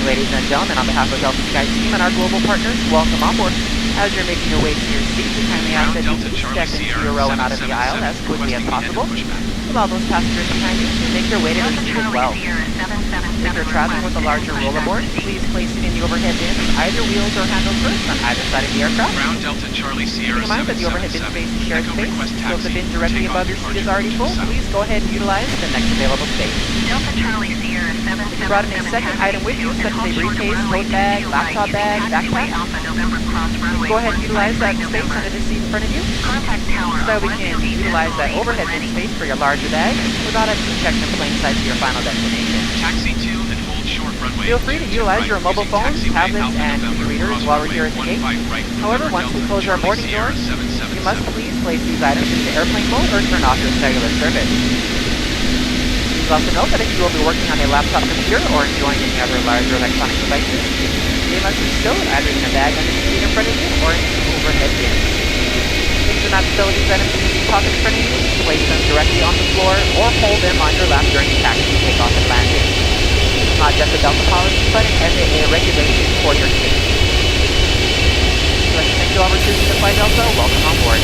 evening, ladies and gentlemen. On behalf of Delta Sky Team and our global partners, welcome on board. As you're making your way to your seat, we kindly ask that you please step into your row and out of the aisle as quickly as possible. Allow those passengers behind you to make their way to their seat as well. If you're traveling with a larger rollerboard, please place it in the overhead bins, either wheels or handles first on either side of the aircraft. Keeping in mind that the overhead bin space is shared space, so if the bin directly above your seat is already full, please go ahead and utilize the next available space. If you brought in a second item with you, such as a briefcase, tote bag, laptop bag, backpack, go ahead and utilize that space under the seat in front of you, so that we can utilize that overhead bin space for your larger bag without having to check in plain sight to your final destination. Taxi to and hold short runway. Feel free to utilize your mobile phones, tablets, and e-readers while we're here at the gate. However, once we close our boarding doors, you must please place these items into airplane mode or turn off your cellular service. Please also note that if you will be working on a laptop computer or enjoying any other larger electronic devices, they must be stowed either in a bag under the seat in front of you or in an overhead bin. Please do not stow these items in the seat pocket in front of you. Place them directly on the floor or hold them on your lap during taxi, takeoff, and landing. It's not just a Delta policy, but an FAA regulation for your safety. I'd like to thank you all for choosing to fly Delta. Welcome on board.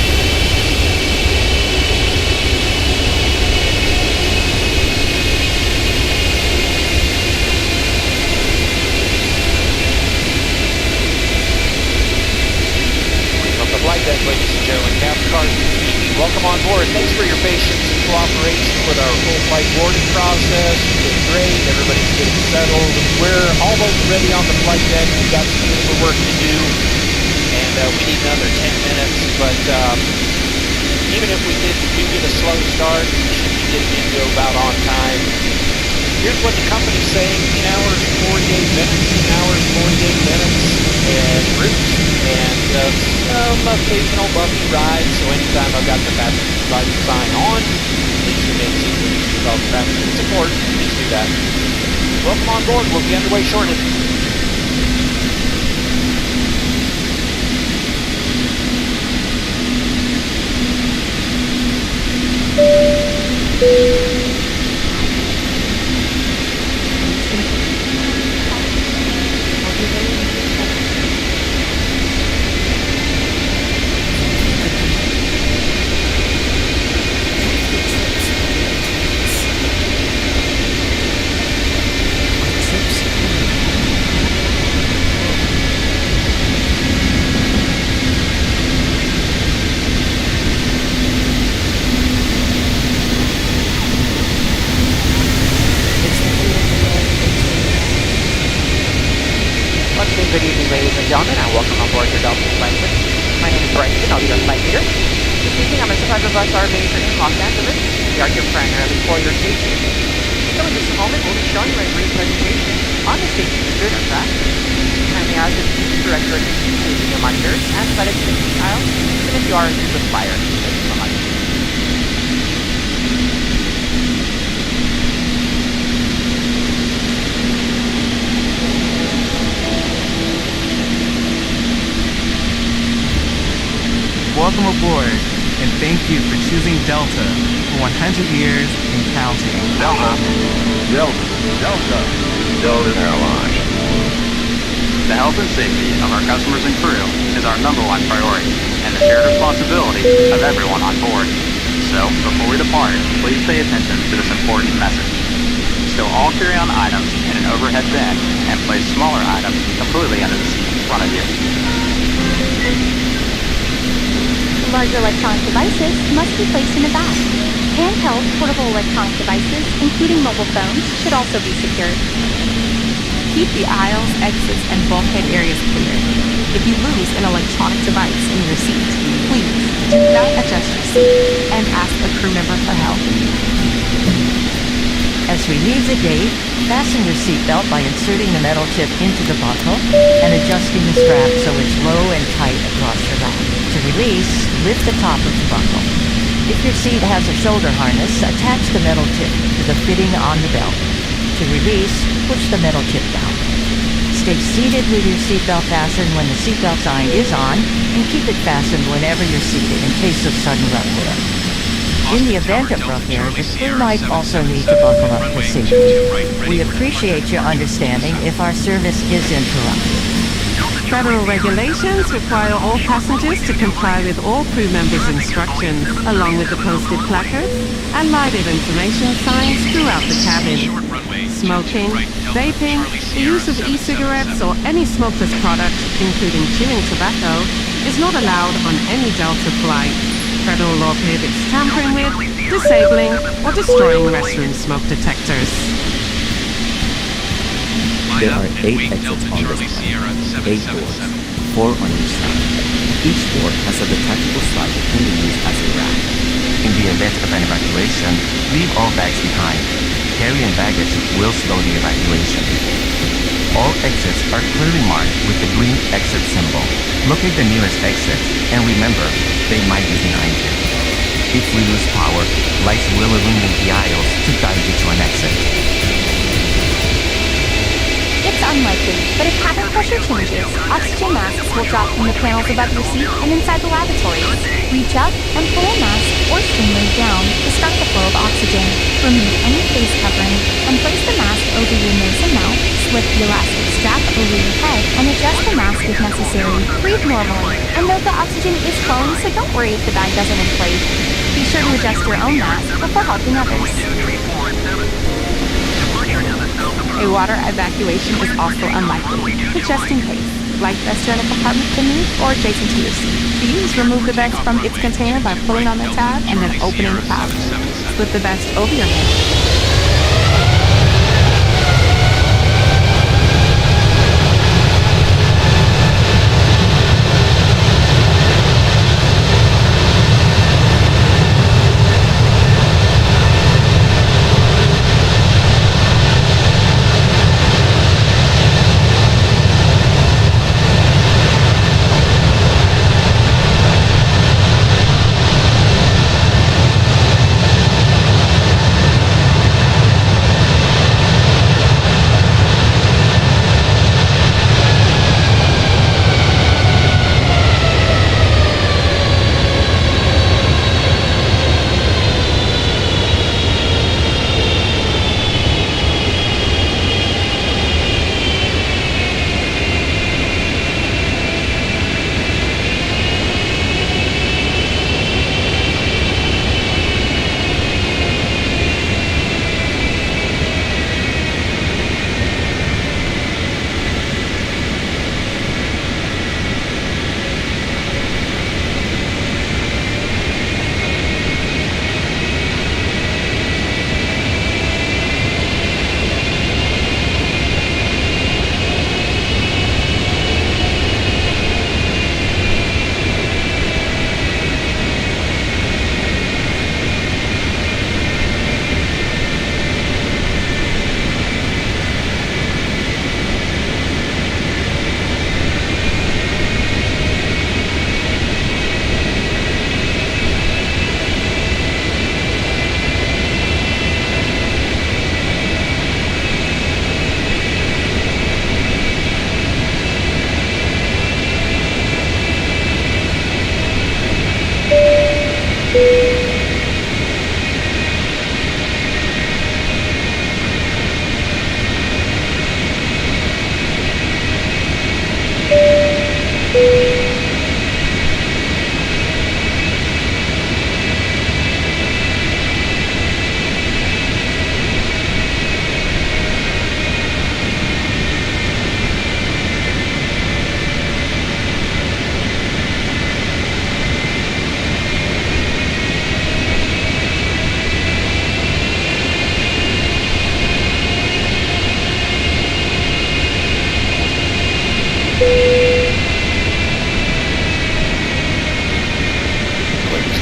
Flight deck, ladies and gentlemen, Captain Carson speaking. Welcome on board. Thanks for your patience and cooperation with our full flight boarding process. It's been great. Everybody's getting settled. We're almost ready on the flight deck. We've got some paperwork to do, and we need another 10 minutes. But even if we do get a slow start, we should be getting into about on time. Here's what the company's saying: 10 hours, 48 minutes, 10 hours, 48 minutes, and route. And some occasional bumpy rides, so anytime I've got the passenger sign on, please remain seated with your seatbelt fastened. It's important, please do that. Welcome on board, we'll be underway shortly. Good evening, ladies and gentlemen, and welcome on board your Delta flight. My name is Bryson, I'll be your flight leader. This evening, I'm a surprise bus our base in Los Angeles. We are here primarily for your safety. So in just a moment, we'll be showing you a brief presentation on the safety features of aircraft. Kindly ask that you direct your attention to the monitors and side of the aisle, even if you are a user flyer. Thank you so much. Welcome aboard, and thank you for choosing Delta for 100 years and counting. Delta Airlines. The health and safety of our customers and crew is our #1 priority, and the shared responsibility of everyone on board. So, before we depart, please pay attention to this important message. Stow all carry-on items in an overhead bin, and place smaller items completely under the seat in front of you. Larger electronic devices must be placed in a bag. Handheld portable electronic devices, including mobile phones, should also be secured. Keep the aisles, exits, and bulkhead areas clear. If you lose an electronic device in your seat, please do not adjust your seat and ask a crew member for help. As we leave the gate, fasten your seatbelt by inserting the metal tip into the buckle and adjusting the strap so it's low and tight across your lap. To release, lift the top of the buckle. If your seat has a shoulder harness, attach the metal tip to the fitting on the belt. To release, push the metal tip down. Stay seated with your seatbelt fastened when the seatbelt sign is on, and keep it fastened whenever you're seated in case of sudden rough wear. In the event of rough air, the crew might also need to buckle up for safety. We appreciate your understanding if our service is interrupted. Federal regulations require all passengers to comply with all crew members' instructions, along with the posted placards and lighted information signs throughout the cabin. Smoking, vaping, the use of e-cigarettes or any smokeless products, including chewing tobacco, is not allowed on any Delta flight. Federal law prohibits tampering with, disabling, or destroying restroom smoke detectors. There are 8 exits on this flight, 8 doors, 4 on each side. Each door has a detachable slide that can be used as a rack. In the event of an evacuation, leave all bags behind. Carry-in baggage will slow the evacuation. All exits are clearly marked with the green exit symbol. Locate the nearest exit, and remember, they might be behind you. If we lose power, lights will illuminate the aisles to guide you to an exit. It's unlikely, but if cabin pressure changes, oxygen masks will drop from the panels above your seat and inside the lavatories. Reach up and pull a mask or streamer down to start the flow of oxygen. Remove any face covering and place the mask over your nose and mouth. Slip the elastic strap over your head and adjust the mask if necessary. Breathe normally and note the oxygen is flowing, so don't worry if the bag doesn't inflate. Be sure to adjust your own mask before helping others. A water evacuation is also unlikely, but just in case, life vests are in a compartment beneath or adjacent to your seat. Please remove the vest from its container by pulling on the tab and then opening the pouch. Slip the vest over your head.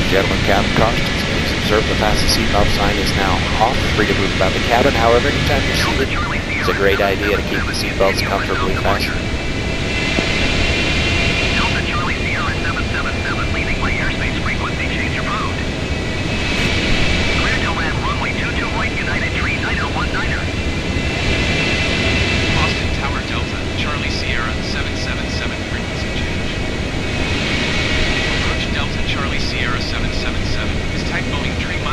Gentlemen, cabin cautions. Please observe the fasten seatbelt sign is now off. Free to move about the cabin. However, anytime you're seated, it's a great idea to keep the seatbelts comfortably fastened. Delta Charlie Sierra 777 leading by airspace frequency change approved. Clear to land runway 22 right United Tree 9019er. Boston Tower Delta Charlie Sierra 777 frequency change. Approach Delta Charlie Sierra 777 is type Boeing Dreamliner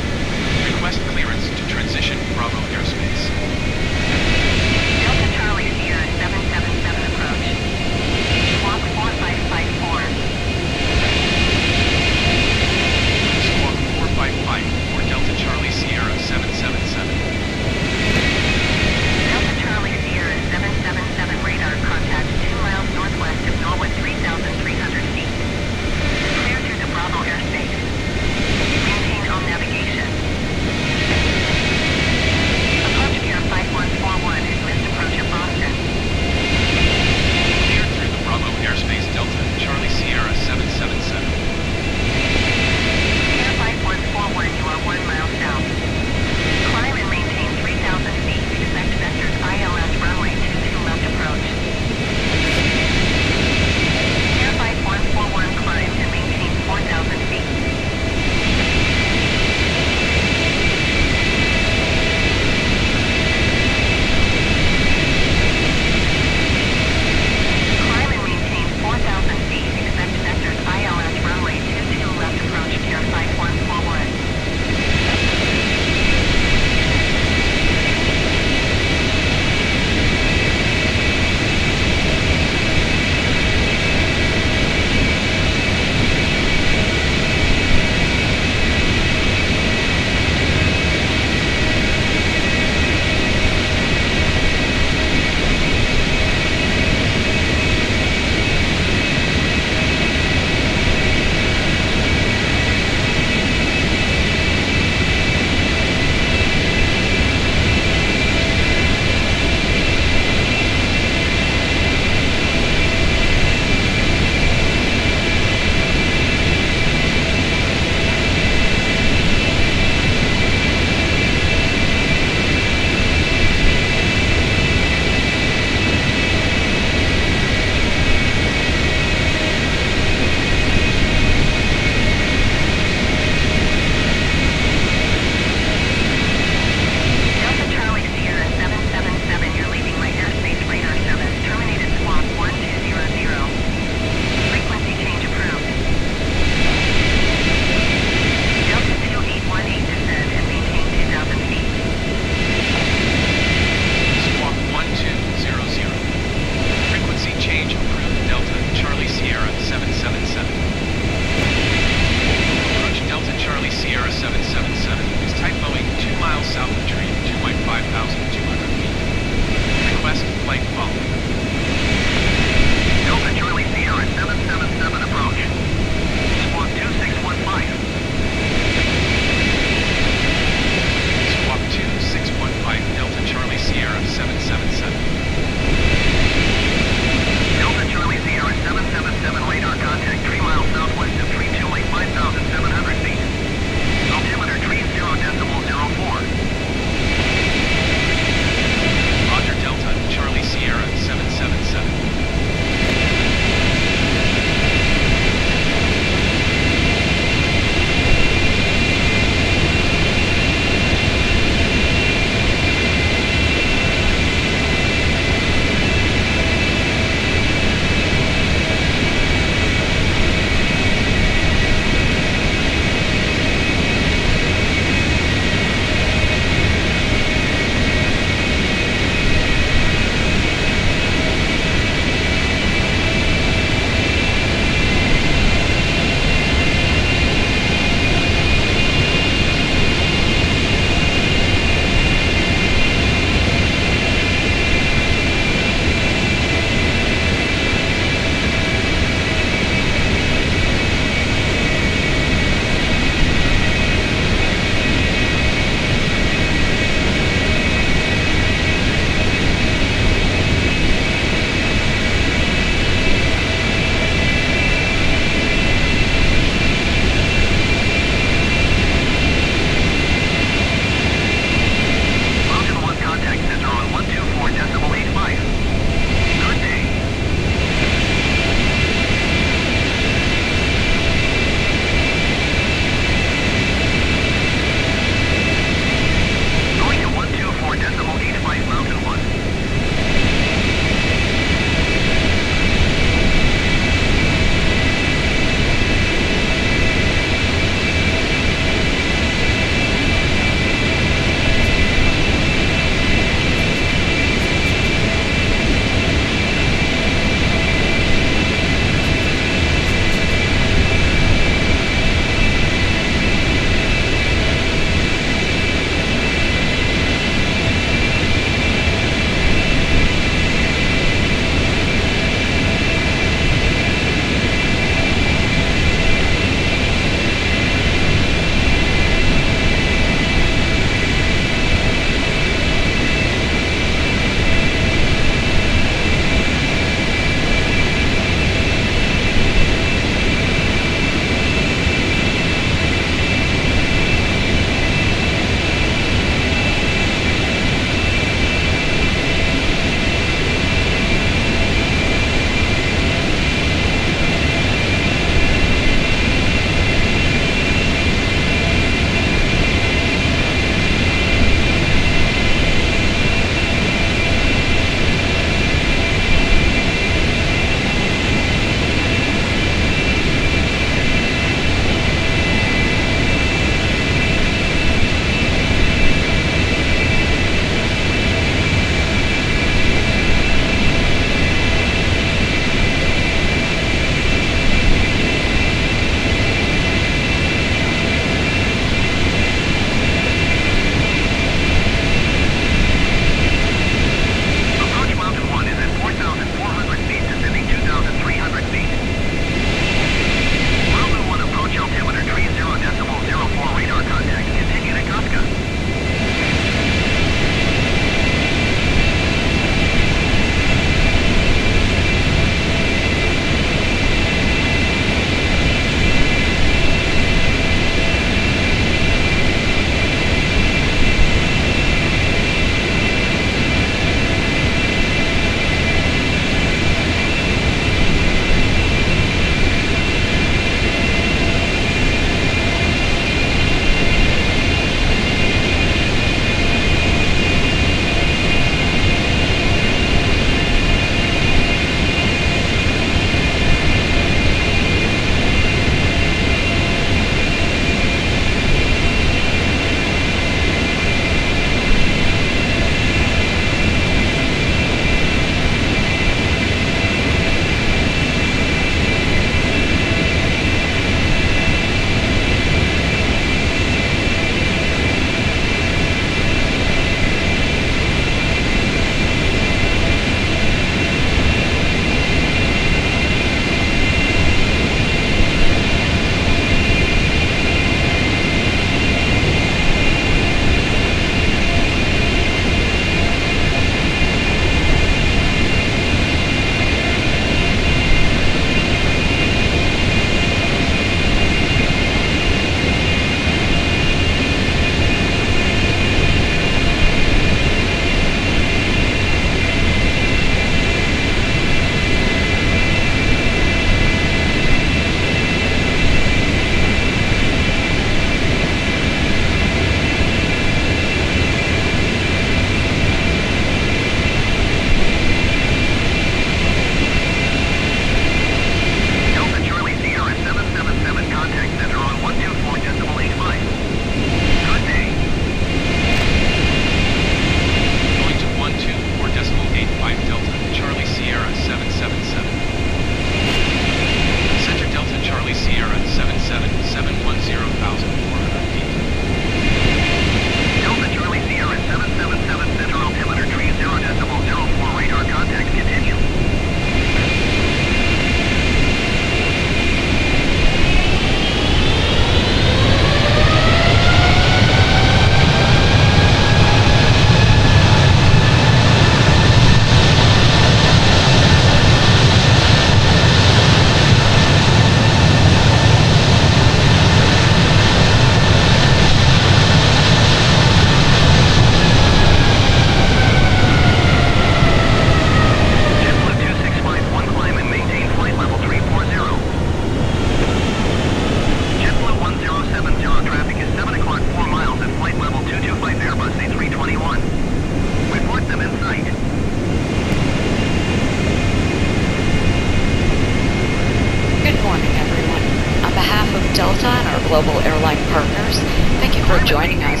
Delta and our global airline partners, thank you for joining us.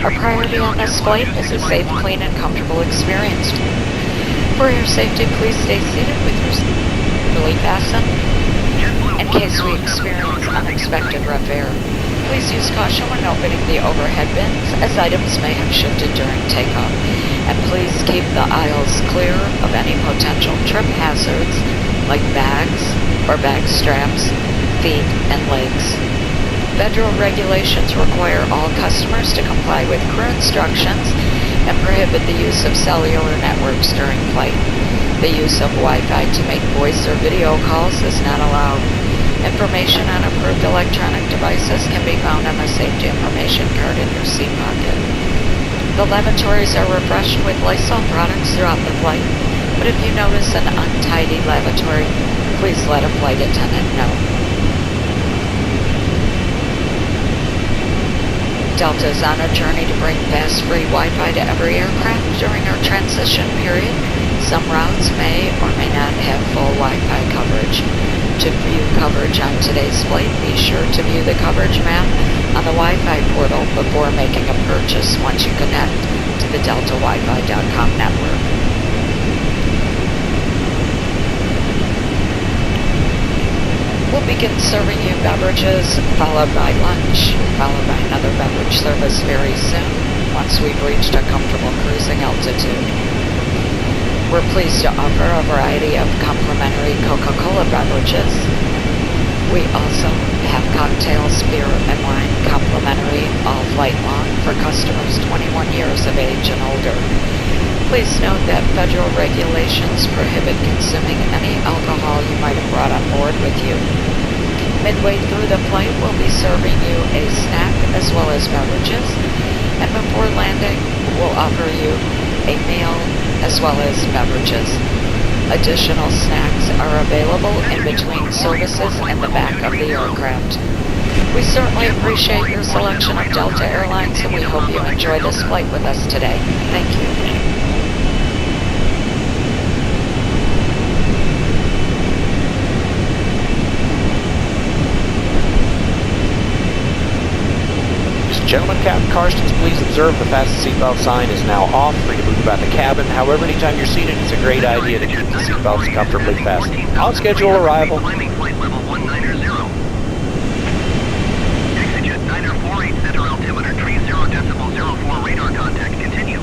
Our priority on this flight is a safe, clean, and comfortable experience. For your safety, please stay seated with your seat fully fastened in case we experience unexpected rough air. Please use caution when opening the overhead bins, as items may have shifted during takeoff. And please keep the aisles clear of any potential trip hazards like bags or bag straps, feet, and legs. Federal regulations require all customers to comply with crew instructions and prohibit the use of cellular networks during flight. The use of Wi-Fi to make voice or video calls is not allowed. Information on approved electronic devices can be found on the safety information card in your seat pocket. The lavatories are refreshed with Lysol products throughout the flight, but if you notice an untidy lavatory, please let a flight attendant know. Delta is on a journey to bring fast, free Wi-Fi to every aircraft during our transition period. Some routes may or may not have full Wi-Fi coverage. To view coverage on today's flight, be sure to view the coverage map on the Wi-Fi portal before making a purchase once you connect to the DeltaWiFi.com network. We'll begin serving you beverages, followed by lunch, followed by another beverage service very soon, once we've reached a comfortable cruising altitude. We're pleased to offer a variety of complimentary Coca-Cola beverages. We also have cocktails, beer, and wine complimentary all flight long for customers 21 years of age and older. Please note that federal regulations prohibit consuming any alcohol you might have brought on board with you. Midway through the flight, we'll be serving you a snack as well as beverages, and before landing, we'll offer you a meal as well as beverages. Additional snacks are available in between services in the back of the aircraft. We certainly appreciate your selection of Delta Airlines, and we hope you enjoy this flight with us today. Thank you. Gentlemen, Captain Karstens, please observe the fasten seatbelt sign is now off. Free to move about the cabin. However, anytime you're seated, it's a great idea to keep the seatbelts comfortably fastened. On schedule arrival. Climbing flight level 190. Exit 948, center altimeter 30.04, radar contact, continue.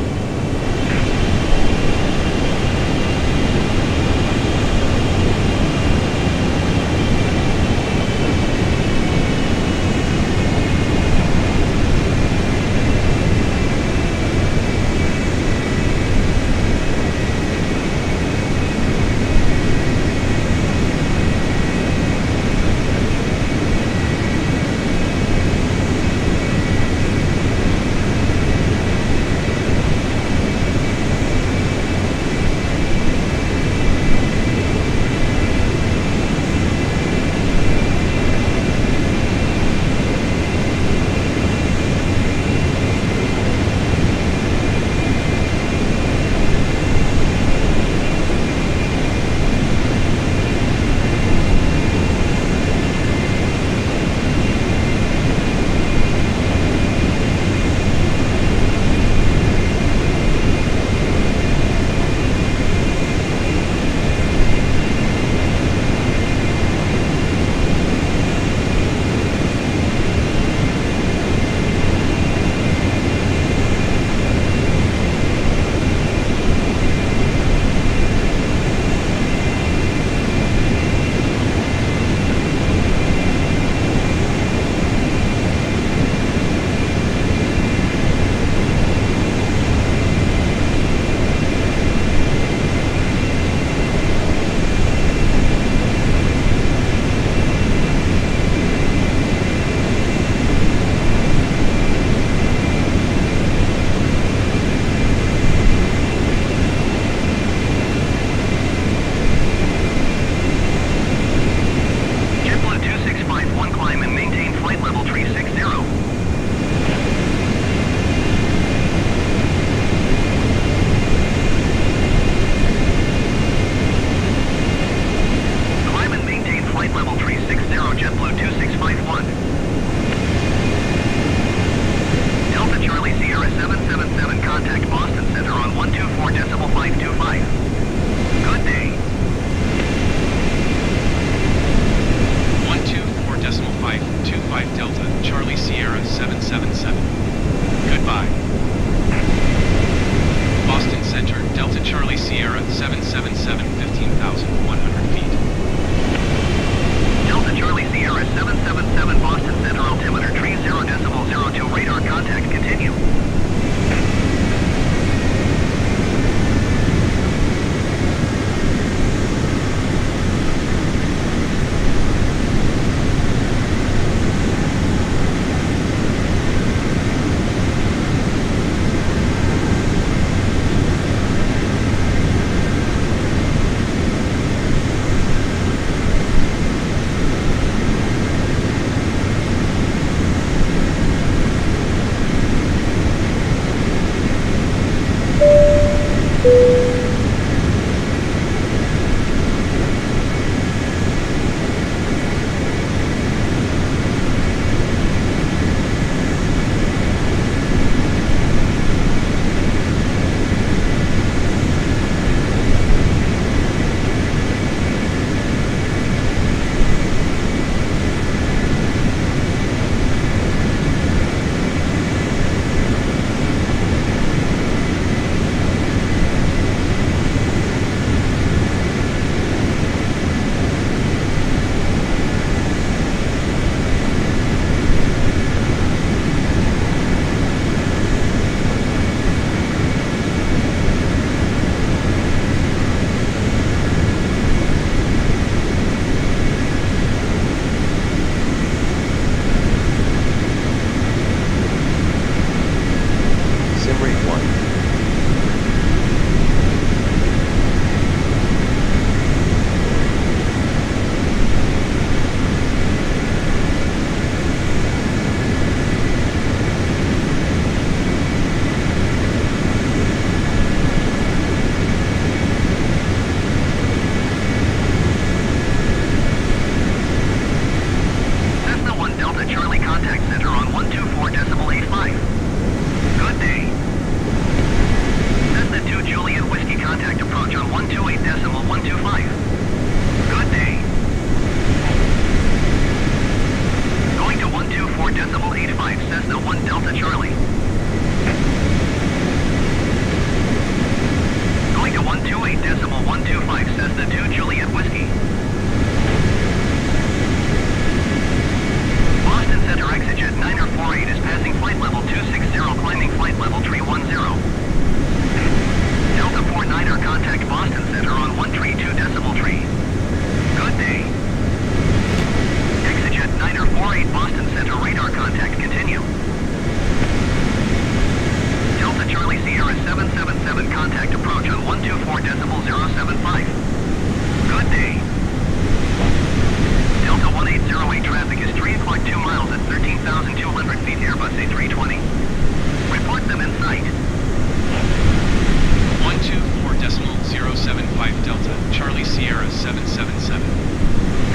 777.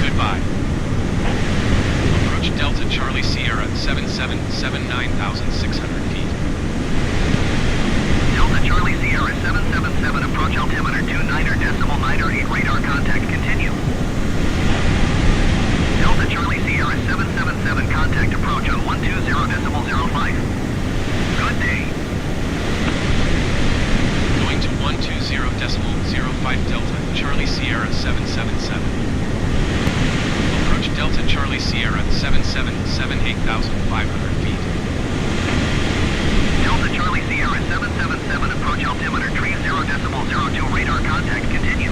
Goodbye. Approach Delta Charlie Sierra 777 9,600 feet. Delta Charlie Sierra 777, approach altimeter 29.9 radar contact, continue. Delta Charlie Sierra 777, contact approach on 120.05. Good day. Going to 120.05 Delta Charlie Sierra 777. Approach Delta Charlie Sierra 777 8,500 feet. Delta Charlie Sierra 777, approach altimeter 30.02 radar contact, continue.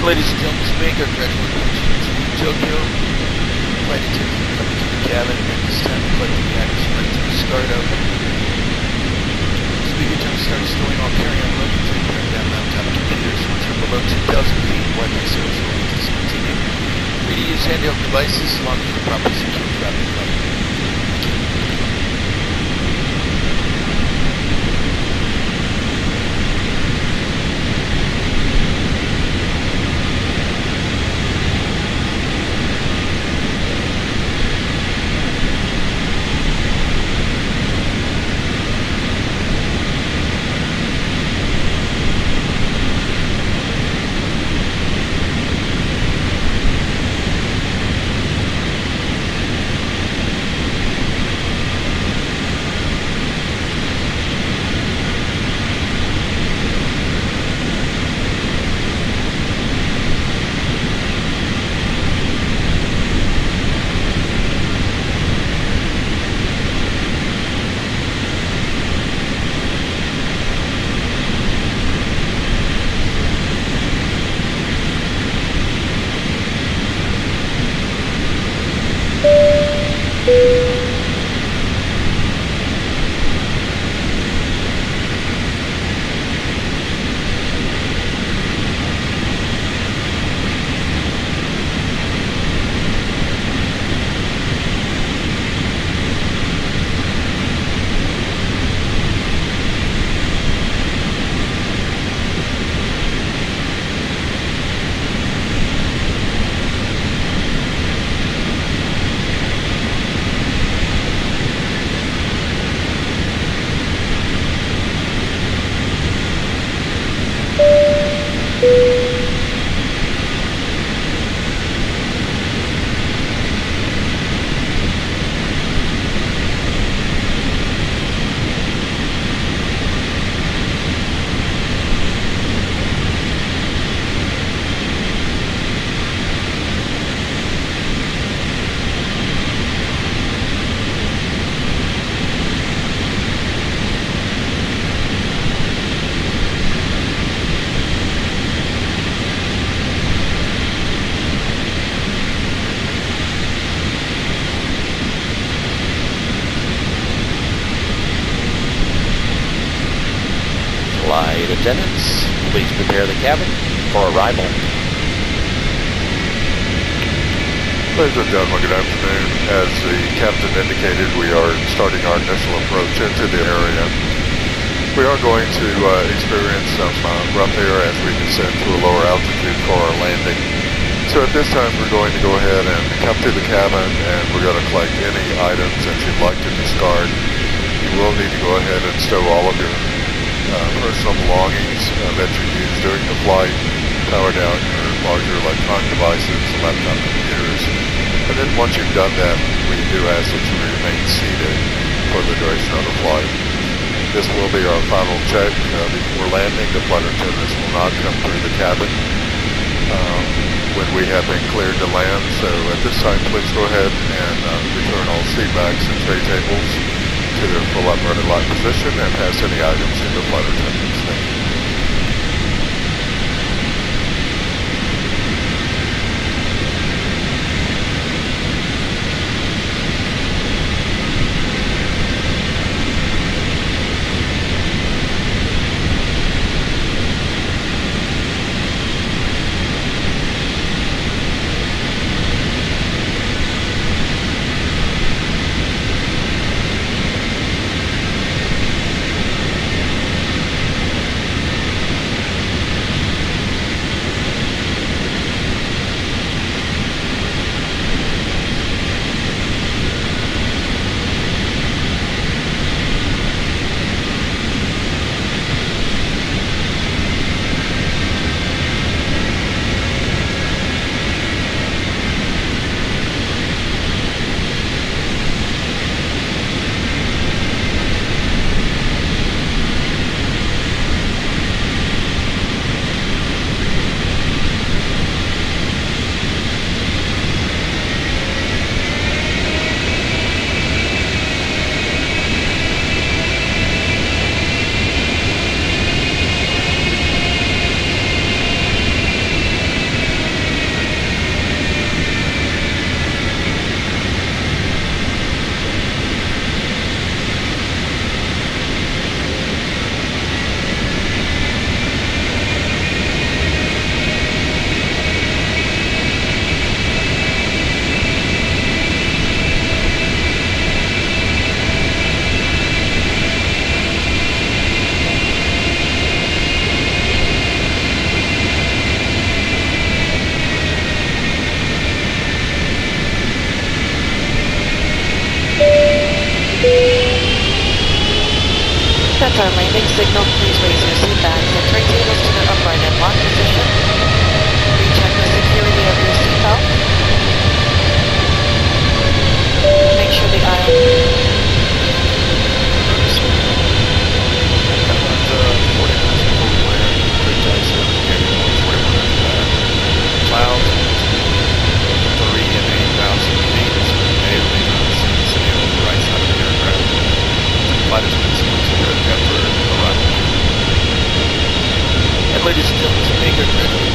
Ladies and gentlemen, this is Baker. Congratulations to Tokyo. Flight attendant coming to the cabin, and this time collecting the items right to the start of. This will be a good time to start stowing all carry-on luggage and turn down laptop computers. Once we're below 2,000 feet, Wi-Fi service will be discontinued. Free to use handheld devices as long as you're properly secured throughout the flight. attendants, please prepare the cabin for arrival. Ladies and gentlemen, good afternoon. As the captain indicated, we are starting our initial approach into the area. We are going to experience some rough air as we descend to a lower altitude for our landing. So at this time, we're going to go ahead and come to the cabin, and we're going to collect any items that you'd like to discard. You will need to go ahead and stow all of your personal belongings that you use during the flight, power down your larger electronic devices, laptop computers. And then once you've done that, we do ask that you remain seated for the duration of the flight. This will be our final check before landing. The flight attendants will not come through the cabin when we have been cleared to land. So at this time, please go ahead and return all seat backs and tray tables to their full upright line position and pass any items to the flight attendants. Thank you. That's our landing signal. Please raise your seat backs and tray tables to their upright and lock position. Recheck the security of your seatbelt. Make sure the aisle... Clouds, 3 and 8,000 feet, so the day will be sitting on the right side of the aircraft. Flight has been sequenced after arrival. And ladies and gentlemen, to make a graduate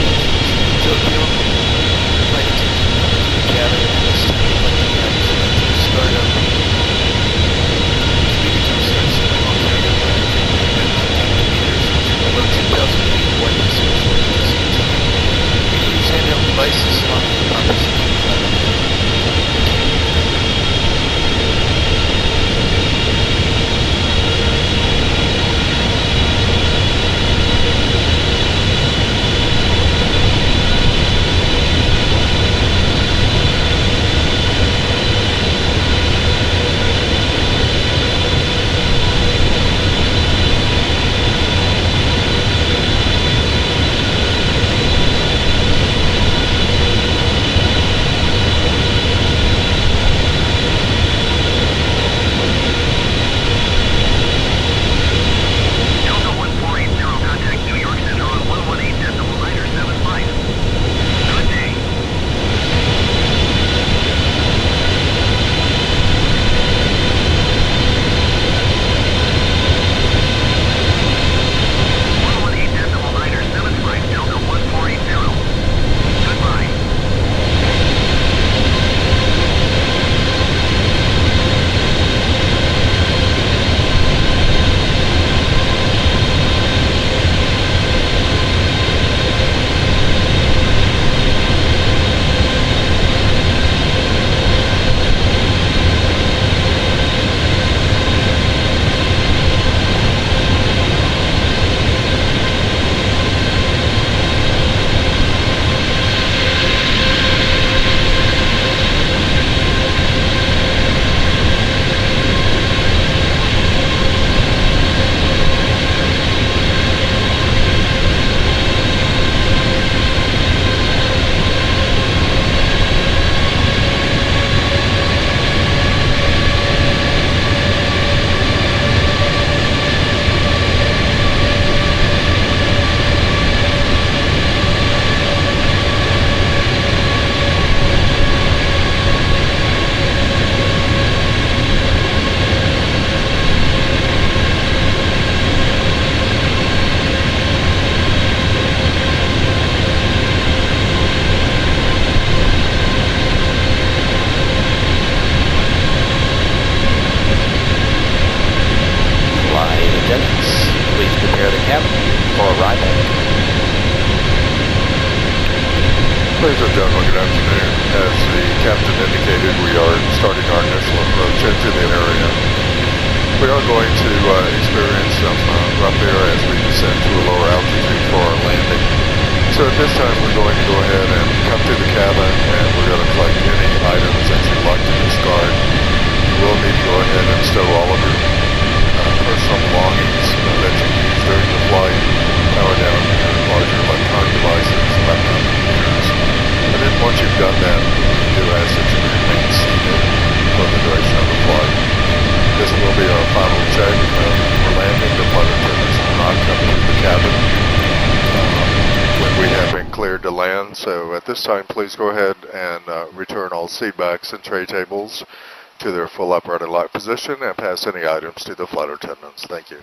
Ladies and gentlemen, good afternoon. As the captain indicated, we are starting our initial approach into the area. We are going to experience some rough air as we descend to a lower altitude for our landing. So at this time, we're going to go ahead and come to the cabin, and we're going to collect any items that you'd like to discard. You will need to go ahead and stow all of your personal belongings that you use during the flight, power down your larger electronic devices, laptop computers. And then once you've done that, we do ask that you remain seated for the duration of the flight. This will be our final check. For landing, the flight attendants will not come to the cabin when we have been cleared to land. So at this time, please go ahead and return all seat backs and tray tables to their full upright and locked position and pass any items to the flight attendants. Thank you.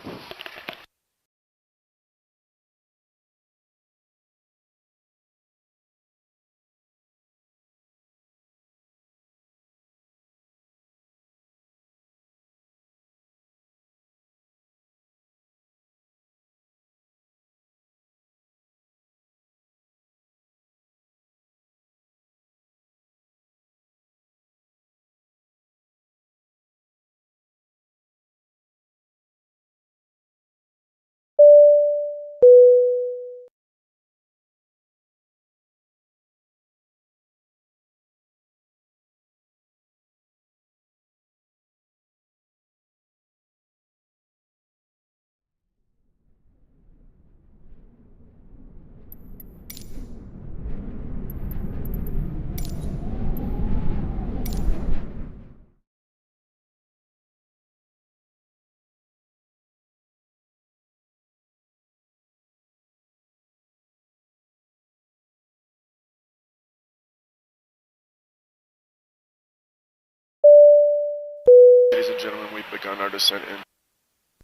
Ladies and gentlemen, we've begun our descent in.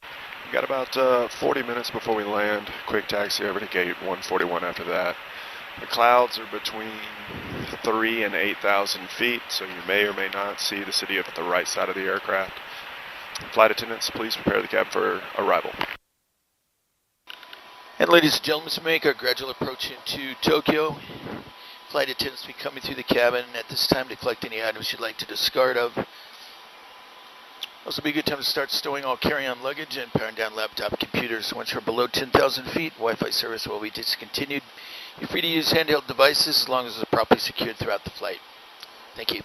We've got about 40 minutes before we land. Quick taxi over to gate 141 after that. The clouds are between 3,000 and 8,000 feet, so you may or may not see the city at the right side of the aircraft. Flight attendants, please prepare the cab for arrival. And ladies and gentlemen, we make our gradual approach into Tokyo. Flight attendants will be coming through the cabin at this time to collect any items you'd like to discard of. Also be a good time to start stowing all carry-on luggage and powering down laptop computers. Once you're below 10,000 feet, Wi-Fi service will be discontinued. You're free to use handheld devices as long as they're properly secured throughout the flight. Thank you.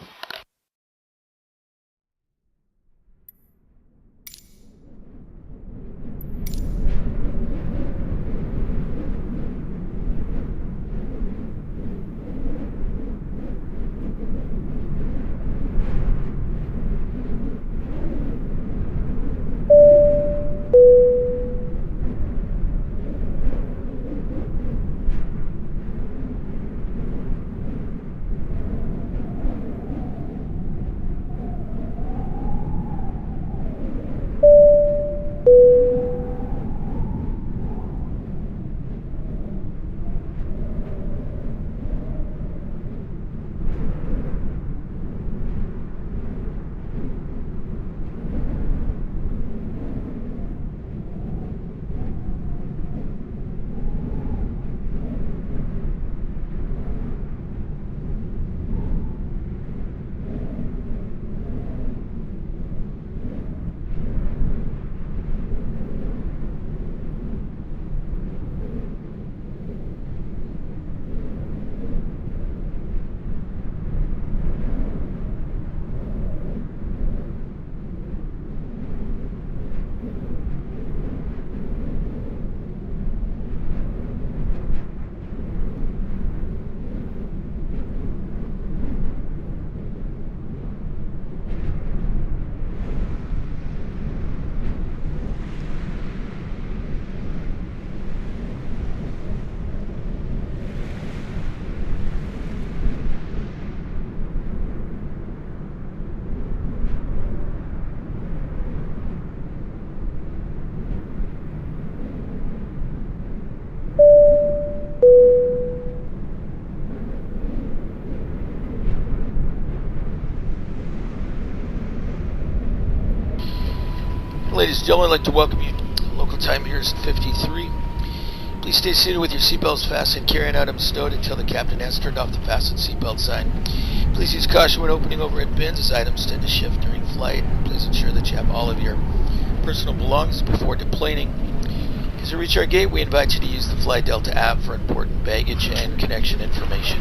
Ladies and gentlemen, I'd like to welcome you. Local time here is 53. Please stay seated with your seatbelts fastened, carrying items stowed until the captain has turned off the fasten seatbelt sign. Please use caution when opening overhead bins as items tend to shift during flight. Please ensure that you have all of your personal belongings before deplaning. As you reach our gate, we invite you to use the Fly Delta app for important baggage and connection information.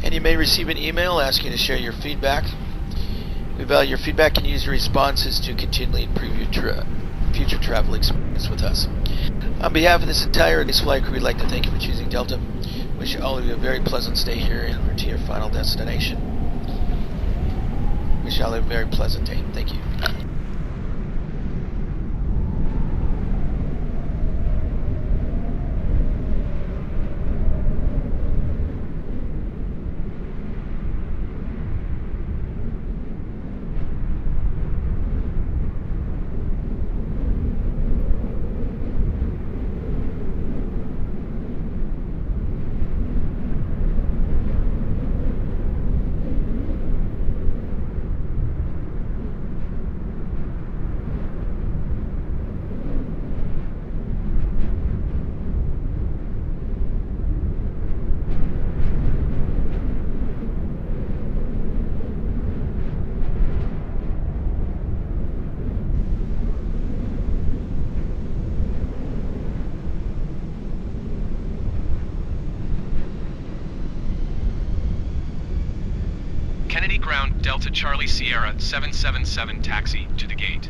And you may receive an email asking to share your feedback. We value your feedback and use your responses to continually improve your future travel experience with us. On behalf of this entire flight crew, we'd like to thank you for choosing Delta. Wish all of you a very pleasant stay here and to your final destination. Wish all of you a very pleasant day. Thank you. Kennedy Ground, Delta Charlie Sierra 777 taxi to the gate.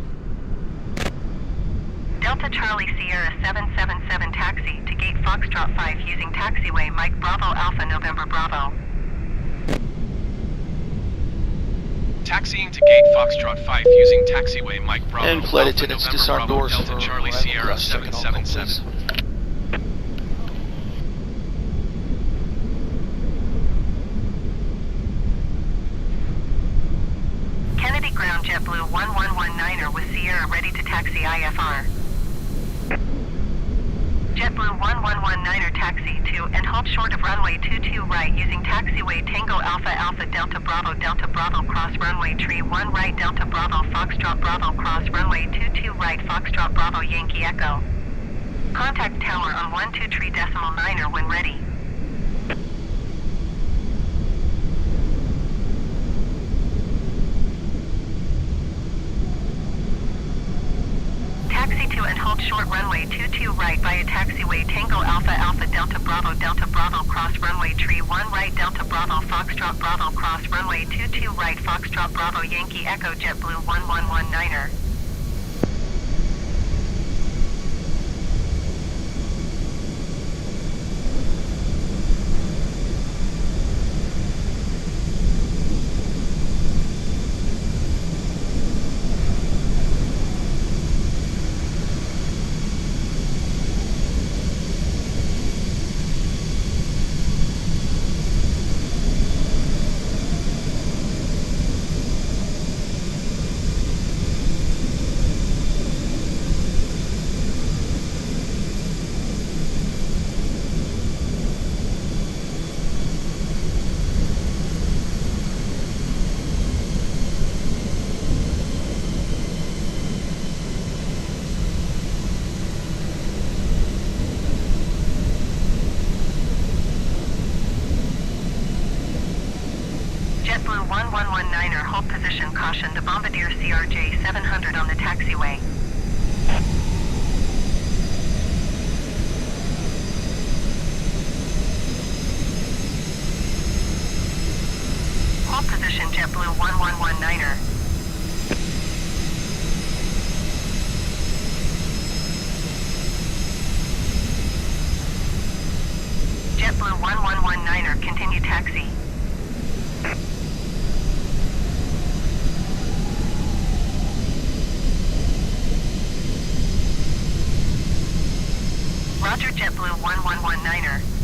Delta Charlie Sierra 777 taxi to gate Foxtrot 5 using taxiway Mike Bravo Alpha November Bravo. Taxiing to gate Foxtrot 5 using taxiway Mike Bravo and flight Alpha attendants November disarm Bravo doors Delta for Charlie Sierra 777. Kennedy Ground JetBlue 1119er with Sierra ready to taxi IFR. JetBlue 1119er taxi to and hold short of runway 22 right using taxiway Tango Alpha Alpha Delta Bravo cross runway tree 1 right Delta Bravo Foxtrot Bravo cross runway 22 right Foxtrot Bravo Yankee Echo. Contact tower on 123.9er when ready. Taxi to and hold short runway 22 right via taxiway Tango Alpha Alpha Delta Bravo cross runway tree 1 right Delta Bravo Foxtrot Bravo cross runway 22 right Foxtrot Bravo Yankee Echo JetBlue 1119er. JetBlue 1119er, hold position, caution, the Bombardier CRJ 700 on the taxiway. Hold position, JetBlue 1119er. JetBlue 1119er, continue taxi. Roger, JetBlue 1119er.